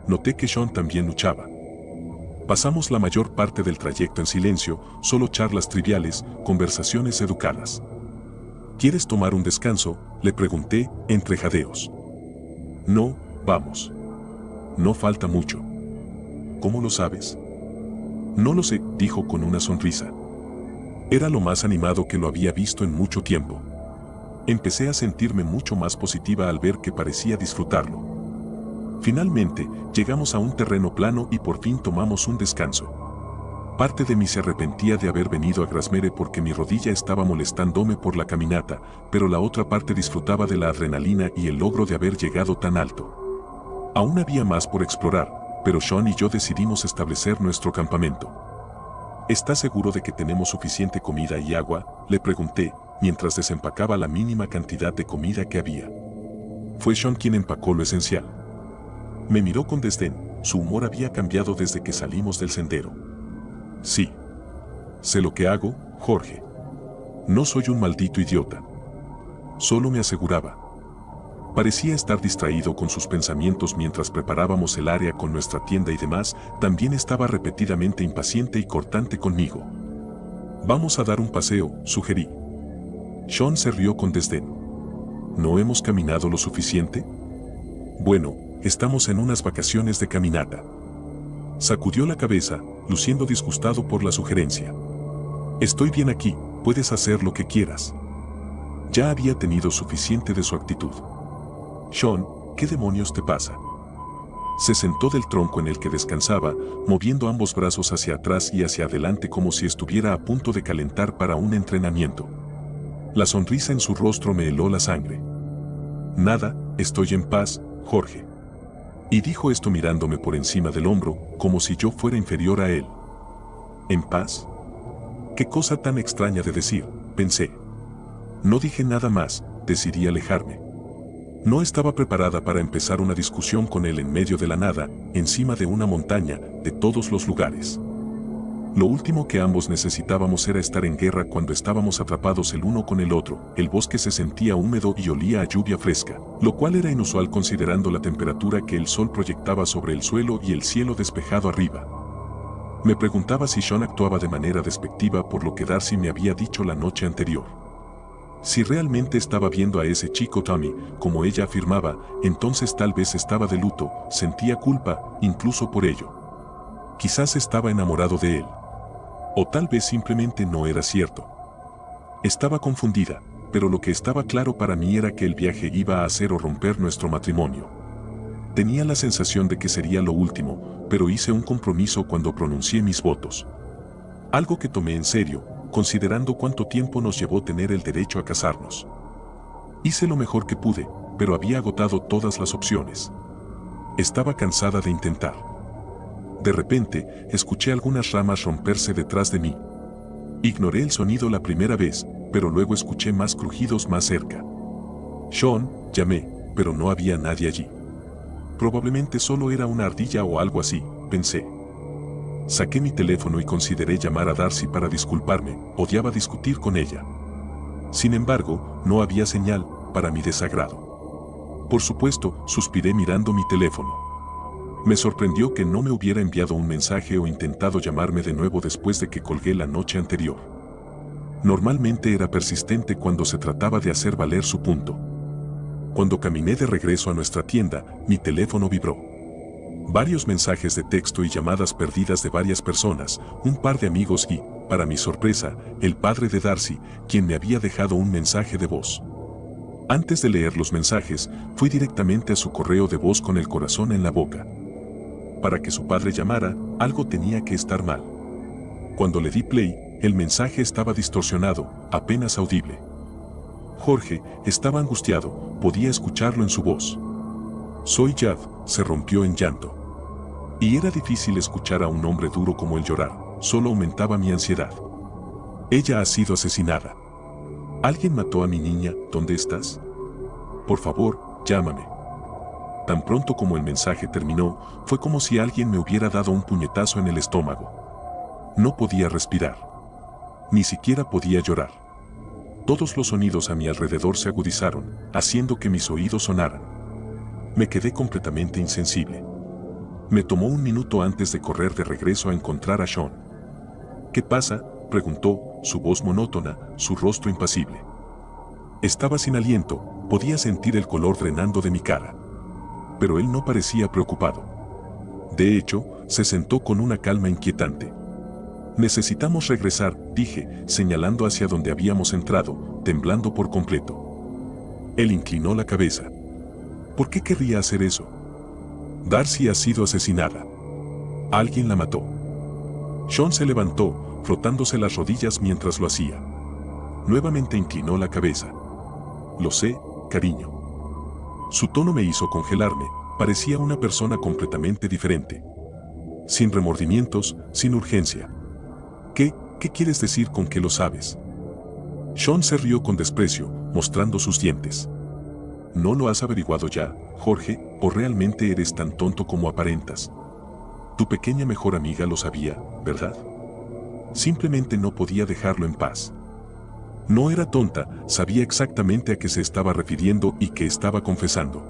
Noté que Sean también luchaba. Pasamos la mayor parte del trayecto en silencio, solo charlas triviales, conversaciones educadas. ¿Quieres tomar un descanso?, le pregunté, entre jadeos. No, vamos. No falta mucho. ¿Cómo lo sabes? No lo sé, dijo con una sonrisa. Era lo más animado que lo había visto en mucho tiempo. Empecé a sentirme mucho más positiva al ver que parecía disfrutarlo. Finalmente, llegamos a un terreno plano y por fin tomamos un descanso. Parte de mí se arrepentía de haber venido a Grasmere porque mi rodilla estaba molestándome por la caminata, pero la otra parte disfrutaba de la adrenalina y el logro de haber llegado tan alto. Aún había más por explorar, pero Sean y yo decidimos establecer nuestro campamento. ¿Estás seguro de que tenemos suficiente comida y agua?, le pregunté, mientras desempacaba la mínima cantidad de comida que había. Fue Sean quien empacó lo esencial. Me miró con desdén, su humor había cambiado desde que salimos del sendero. Sí. Sé lo que hago, Jorge. No soy un maldito idiota. Solo me aseguraba. Parecía estar distraído con sus pensamientos mientras preparábamos el área con nuestra tienda y demás, también estaba repetidamente impaciente y cortante conmigo. Vamos a dar un paseo, sugerí. Sean se rió con desdén. ¿No hemos caminado lo suficiente? Bueno, estamos en unas vacaciones de caminata. Sacudió la cabeza, luciendo disgustado por la sugerencia. Estoy bien aquí, puedes hacer lo que quieras. Ya había tenido suficiente de su actitud. Sean, ¿qué demonios te pasa? Se sentó del tronco en el que descansaba, moviendo ambos brazos hacia atrás y hacia adelante como si estuviera a punto de calentar para un entrenamiento. La sonrisa en su rostro me heló la sangre. Nada, estoy en paz, Jorge. Y dijo esto mirándome por encima del hombro, como si yo fuera inferior a él. ¿En paz? Qué cosa tan extraña de decir, pensé. No dije nada más, decidí alejarme. No estaba preparada para empezar una discusión con él en medio de la nada, encima de una montaña, de todos los lugares. Lo último que ambos necesitábamos era estar en guerra cuando estábamos atrapados el uno con el otro. El bosque se sentía húmedo y olía a lluvia fresca, lo cual era inusual considerando la temperatura que el sol proyectaba sobre el suelo y el cielo despejado arriba. Me preguntaba si Sean actuaba de manera despectiva por lo que Darcy me había dicho la noche anterior. Si realmente estaba viendo a ese chico Tommy, como ella afirmaba, entonces tal vez estaba de luto, sentía culpa, incluso por ello. Quizás estaba enamorado de él. O tal vez simplemente no era cierto. Estaba confundida, pero lo que estaba claro para mí era que el viaje iba a hacer o romper nuestro matrimonio. Tenía la sensación de que sería lo último, pero hice un compromiso cuando pronuncié mis votos. Algo que tomé en serio, considerando cuánto tiempo nos llevó tener el derecho a casarnos. Hice lo mejor que pude, pero había agotado todas las opciones. Estaba cansada de intentar. De repente, escuché algunas ramas romperse detrás de mí. Ignoré el sonido la primera vez, pero luego escuché más crujidos más cerca. Sean, llamé, pero no había nadie allí. Probablemente solo era una ardilla o algo así, pensé. Saqué mi teléfono y consideré llamar a Darcy para disculparme, odiaba discutir con ella. Sin embargo, no había señal, para mi desagrado. Por supuesto, suspiré mirando mi teléfono. Me sorprendió que no me hubiera enviado un mensaje o intentado llamarme de nuevo después de que colgué la noche anterior. Normalmente era persistente cuando se trataba de hacer valer su punto. Cuando caminé de regreso a nuestra tienda, mi teléfono vibró. Varios mensajes de texto y llamadas perdidas de varias personas, un par de amigos y, para mi sorpresa, el padre de Darcy, quien me había dejado un mensaje de voz. Antes de leer los mensajes, fui directamente a su correo de voz con el corazón en la boca. Para que su padre llamara, algo tenía que estar mal. Cuando le di play, el mensaje estaba distorsionado, apenas audible. Jorge estaba angustiado, podía escucharlo en su voz. Soy Jad, se rompió en llanto. Y era difícil escuchar a un hombre duro como él llorar, solo aumentaba mi ansiedad. Ella ha sido asesinada. ¿Alguien mató a mi niña? ¿Dónde estás? Por favor, llámame. Tan pronto como el mensaje terminó, fue como si alguien me hubiera dado un puñetazo en el estómago. No podía respirar. Ni siquiera podía llorar. Todos los sonidos a mi alrededor se agudizaron, haciendo que mis oídos sonaran. Me quedé completamente insensible. Me tomó un minuto antes de correr de regreso a encontrar a Sean. ¿Qué pasa?, preguntó, su voz monótona, su rostro impasible. Estaba sin aliento, podía sentir el color drenando de mi cara. Pero él no parecía preocupado. De hecho, se sentó con una calma inquietante. Necesitamos regresar, dije, señalando hacia donde habíamos entrado, temblando por completo. Él inclinó la cabeza. ¿Por qué querría hacer eso? Darcy ha sido asesinada. Alguien la mató. Sean se levantó, frotándose las rodillas mientras lo hacía. Nuevamente inclinó la cabeza. Lo sé, cariño. Su tono me hizo congelarme, parecía una persona completamente diferente. Sin remordimientos, sin urgencia. ¿Qué quieres decir con que lo sabes? Sean se rió con desprecio, mostrando sus dientes. ¿No lo has averiguado ya, Jorge, o realmente eres tan tonto como aparentas? Tu pequeña mejor amiga lo sabía, ¿verdad? Simplemente no podía dejarlo en paz. No era tonta, sabía exactamente a qué se estaba refiriendo y qué estaba confesando.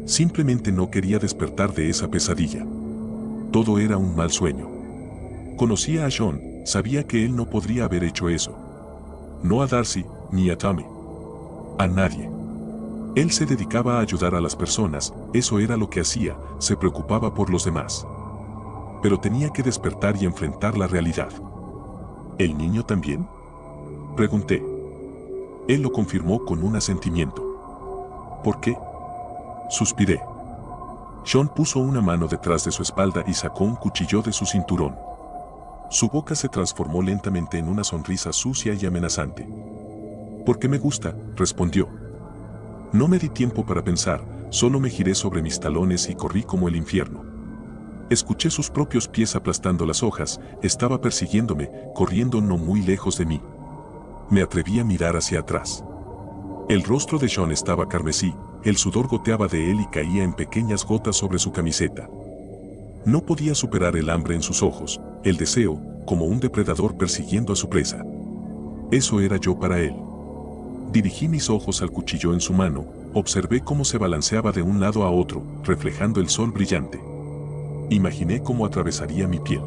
Simplemente no quería despertar de esa pesadilla. Todo era un mal sueño. Conocía a Sean, sabía que él no podría haber hecho eso. No a Darcy, ni a Tommy. A nadie. Él se dedicaba a ayudar a las personas, eso era lo que hacía, se preocupaba por los demás. Pero tenía que despertar y enfrentar la realidad. ¿El niño también?, pregunté. Él lo confirmó con un asentimiento. ¿Por qué?, suspiré. Sean puso una mano detrás de su espalda y sacó un cuchillo de su cinturón. Su boca se transformó lentamente en una sonrisa sucia y amenazante. «Porque me gusta», respondió. No me di tiempo para pensar, solo me giré sobre mis talones y corrí como el infierno. Escuché sus propios pies aplastando las hojas, estaba persiguiéndome, corriendo no muy lejos de mí. Me atreví a mirar hacia atrás. El rostro de Sean estaba carmesí, el sudor goteaba de él y caía en pequeñas gotas sobre su camiseta. No podía superar el hambre en sus ojos, el deseo, como un depredador persiguiendo a su presa. Eso era yo para él. Dirigí mis ojos al cuchillo en su mano, observé cómo se balanceaba de un lado a otro, reflejando el sol brillante. Imaginé cómo atravesaría mi piel.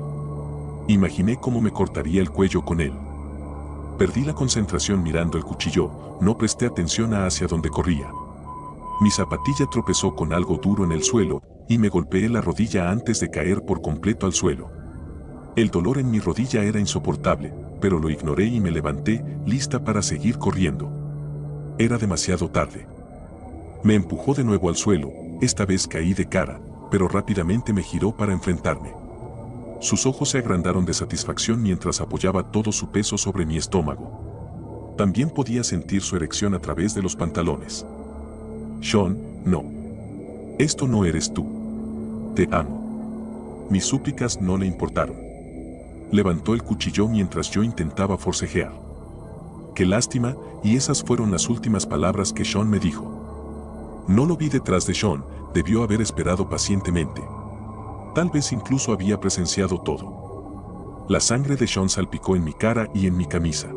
Imaginé cómo me cortaría el cuello con él. Perdí la concentración mirando el cuchillo, no presté atención a hacia dónde corría. Mi zapatilla tropezó con algo duro en el suelo, y me golpeé la rodilla antes de caer por completo al suelo. El dolor en mi rodilla era insoportable, pero lo ignoré y me levanté, lista para seguir corriendo. Era demasiado tarde. Me empujó de nuevo al suelo, esta vez caí de cara, pero rápidamente me giró para enfrentarme. Sus ojos se agrandaron de satisfacción mientras apoyaba todo su peso sobre mi estómago. También podía sentir su erección a través de los pantalones. Sean, no. Esto no eres tú. Te amo. Mis súplicas no le importaron. Levantó el cuchillo mientras yo intentaba forcejear. Qué lástima, y esas fueron las últimas palabras que Sean me dijo. No lo vi detrás de Sean, debió haber esperado pacientemente. Tal vez incluso había presenciado todo. La sangre de Sean salpicó en mi cara y en mi camisa.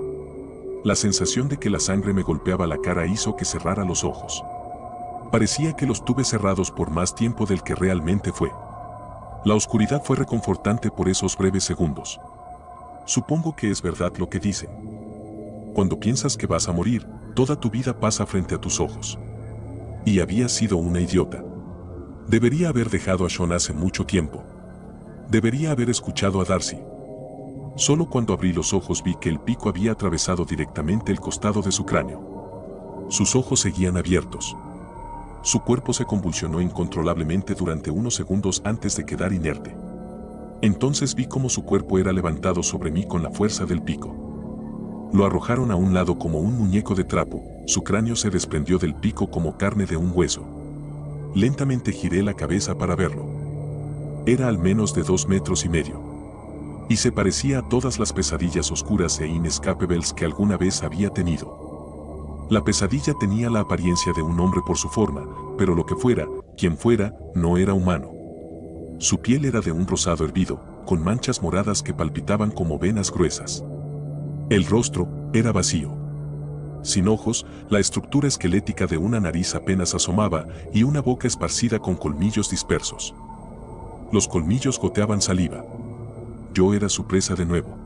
La sensación de que la sangre me golpeaba la cara hizo que cerrara los ojos. Parecía que los tuve cerrados por más tiempo del que realmente fue. La oscuridad fue reconfortante por esos breves segundos. Supongo que es verdad lo que dicen. Cuando piensas que vas a morir, toda tu vida pasa frente a tus ojos. Y había sido una idiota. Debería haber dejado a Sean hace mucho tiempo. Debería haber escuchado a Darcy. Solo cuando abrí los ojos vi que el pico había atravesado directamente el costado de su cráneo. Sus ojos seguían abiertos. Su cuerpo se convulsionó incontrolablemente durante unos segundos antes de quedar inerte. Entonces vi cómo su cuerpo era levantado sobre mí con la fuerza del pico. Lo arrojaron a un lado como un muñeco de trapo, su cráneo se desprendió del pico como carne de un hueso. Lentamente giré la cabeza para verlo. Era al menos de 2,5 metros. Y se parecía a todas las pesadillas oscuras e inescapables que alguna vez había tenido. La pesadilla tenía la apariencia de un hombre por su forma, pero lo que fuera, quien fuera, no era humano. Su piel era de un rosado hervido, con manchas moradas que palpitaban como venas gruesas. El rostro era vacío. Sin ojos, la estructura esquelética de una nariz apenas asomaba y una boca esparcida con colmillos dispersos. Los colmillos goteaban saliva. Yo era su presa de nuevo.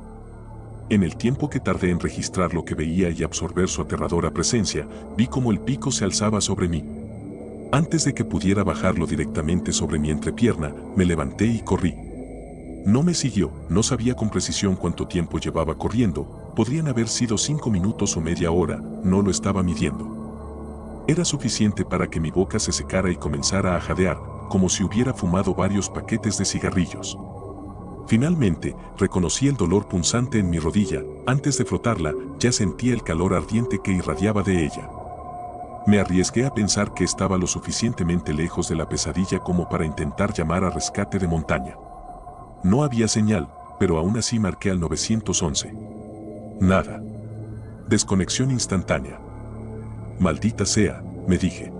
En el tiempo que tardé en registrar lo que veía y absorber su aterradora presencia, vi cómo el pico se alzaba sobre mí. Antes de que pudiera bajarlo directamente sobre mi entrepierna, me levanté y corrí. No me siguió, no sabía con precisión cuánto tiempo llevaba corriendo, podrían haber sido 5 minutos o media hora, no lo estaba midiendo. Era suficiente para que mi boca se secara y comenzara a jadear, como si hubiera fumado varios paquetes de cigarrillos. Finalmente, reconocí el dolor punzante en mi rodilla, antes de frotarla, ya sentía el calor ardiente que irradiaba de ella. Me arriesgué a pensar que estaba lo suficientemente lejos de la pesadilla como para intentar llamar a rescate de montaña. No había señal, pero aún así marqué al 911. Nada. Desconexión instantánea. Maldita sea, me dije.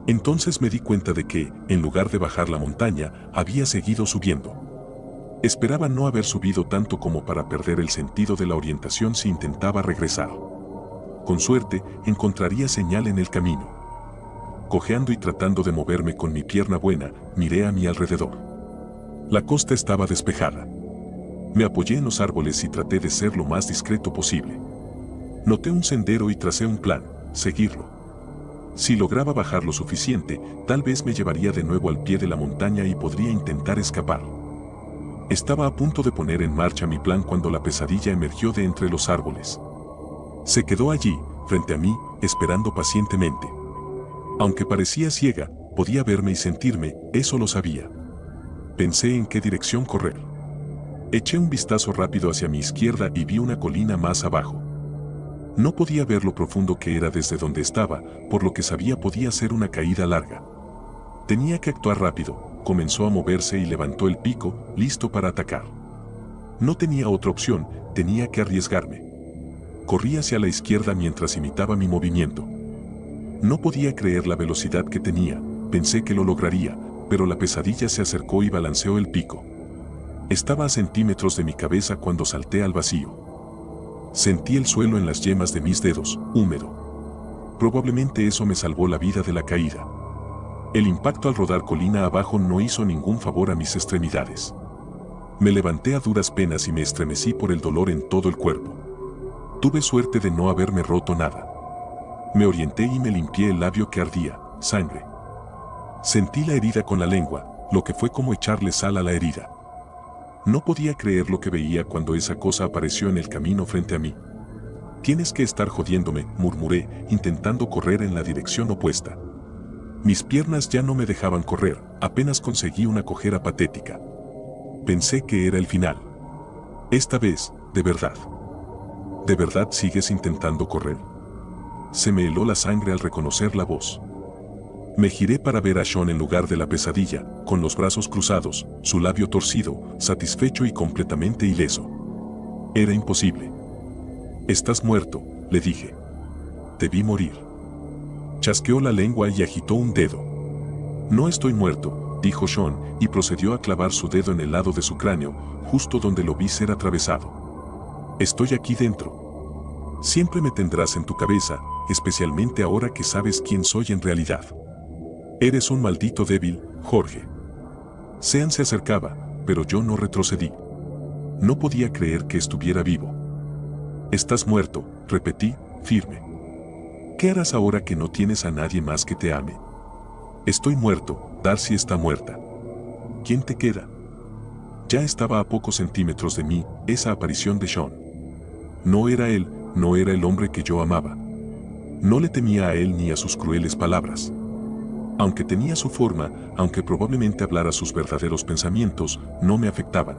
Entonces me di cuenta de que, en lugar de bajar la montaña, había seguido subiendo. Esperaba no haber subido tanto como para perder el sentido de la orientación si intentaba regresar. Con suerte, encontraría señal en el camino. Cojeando y tratando de moverme con mi pierna buena, miré a mi alrededor. La costa estaba despejada. Me apoyé en los árboles y traté de ser lo más discreto posible. Noté un sendero y tracé un plan, seguirlo. Si lograba bajar lo suficiente, tal vez me llevaría de nuevo al pie de la montaña y podría intentar escapar. Estaba a punto de poner en marcha mi plan cuando la pesadilla emergió de entre los árboles. Se quedó allí, frente a mí, esperando pacientemente. Aunque parecía ciega, podía verme y sentirme, eso lo sabía. Pensé en qué dirección correr. Eché un vistazo rápido hacia mi izquierda y vi una colina más abajo. No podía ver lo profundo que era desde donde estaba, por lo que sabía podía ser una caída larga. Tenía que actuar rápido, comenzó a moverse y levantó el pico, listo para atacar. No tenía otra opción, tenía que arriesgarme. Corrí hacia la izquierda mientras imitaba mi movimiento. No podía creer la velocidad que tenía, pensé que lo lograría, pero la pesadilla se acercó y balanceó el pico. Estaba a centímetros de mi cabeza cuando salté al vacío. Sentí el suelo en las yemas de mis dedos, húmedo. Probablemente eso me salvó la vida de la caída. El impacto al rodar colina abajo no hizo ningún favor a mis extremidades. Me levanté a duras penas y me estremecí por el dolor en todo el cuerpo. Tuve suerte de no haberme roto nada. Me orienté y me limpié el labio que ardía, sangre. Sentí la herida con la lengua, lo que fue como echarle sal a la herida. No podía creer lo que veía cuando esa cosa apareció en el camino frente a mí. Tienes que estar jodiéndome, murmuré, intentando correr en la dirección opuesta. Mis piernas ya no me dejaban correr, apenas conseguí una cojera patética. Pensé que era el final. Esta vez, de verdad. ¿De verdad sigues intentando correr? Se me heló la sangre al reconocer la voz. Me giré para ver a Sean en lugar de la pesadilla, con los brazos cruzados, su labio torcido, satisfecho y completamente ileso. Era imposible. Estás muerto, le dije. Te vi morir. Chasqueó la lengua y agitó un dedo. No estoy muerto, dijo Sean, y procedió a clavar su dedo en el lado de su cráneo, justo donde lo vi ser atravesado. Estoy aquí dentro. Siempre me tendrás en tu cabeza, especialmente ahora que sabes quién soy en realidad. Eres un maldito débil, Jorge. Sean se acercaba, pero yo no retrocedí. No podía creer que estuviera vivo. Estás muerto, repetí, firme. ¿Qué harás ahora que no tienes a nadie más que te ame? Estoy muerto, Darcy está muerta. ¿Quién te queda? Ya estaba a pocos centímetros de mí, esa aparición de Sean. No era él, no era el hombre que yo amaba. No le temía a él ni a sus crueles palabras. Aunque tenía su forma, aunque probablemente hablara sus verdaderos pensamientos, no me afectaban.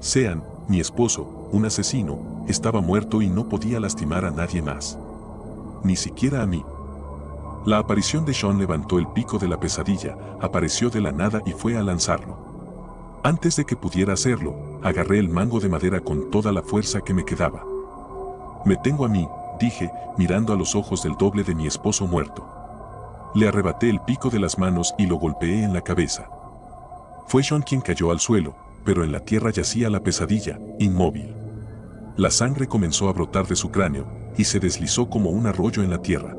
Sean, mi esposo, un asesino, estaba muerto y no podía lastimar a nadie más. Ni siquiera a mí. La aparición de Sean levantó el pico de la pesadilla, apareció de la nada y fue a lanzarlo. Antes de que pudiera hacerlo, agarré el mango de madera con toda la fuerza que me quedaba. Me tengo a mí, dije, mirando a los ojos del doble de mi esposo muerto. Le arrebaté el pico de las manos y lo golpeé en la cabeza. Fue Sean quien cayó al suelo, pero en la tierra yacía la pesadilla, inmóvil. La sangre comenzó a brotar de su cráneo y se deslizó como un arroyo en la tierra.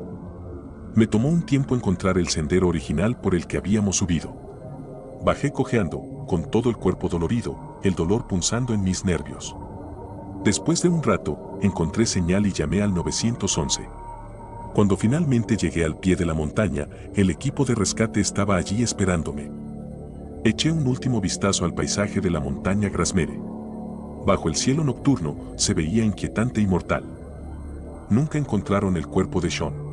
Me tomó un tiempo encontrar el sendero original por el que habíamos subido. Bajé cojeando, con todo el cuerpo dolorido, el dolor punzando en mis nervios. Después de un rato, encontré señal y llamé al 911. Cuando finalmente llegué al pie de la montaña, el equipo de rescate estaba allí esperándome. Eché un último vistazo al paisaje de la montaña Grasmere. Bajo el cielo nocturno se veía inquietante y mortal. Nunca encontraron el cuerpo de Sean.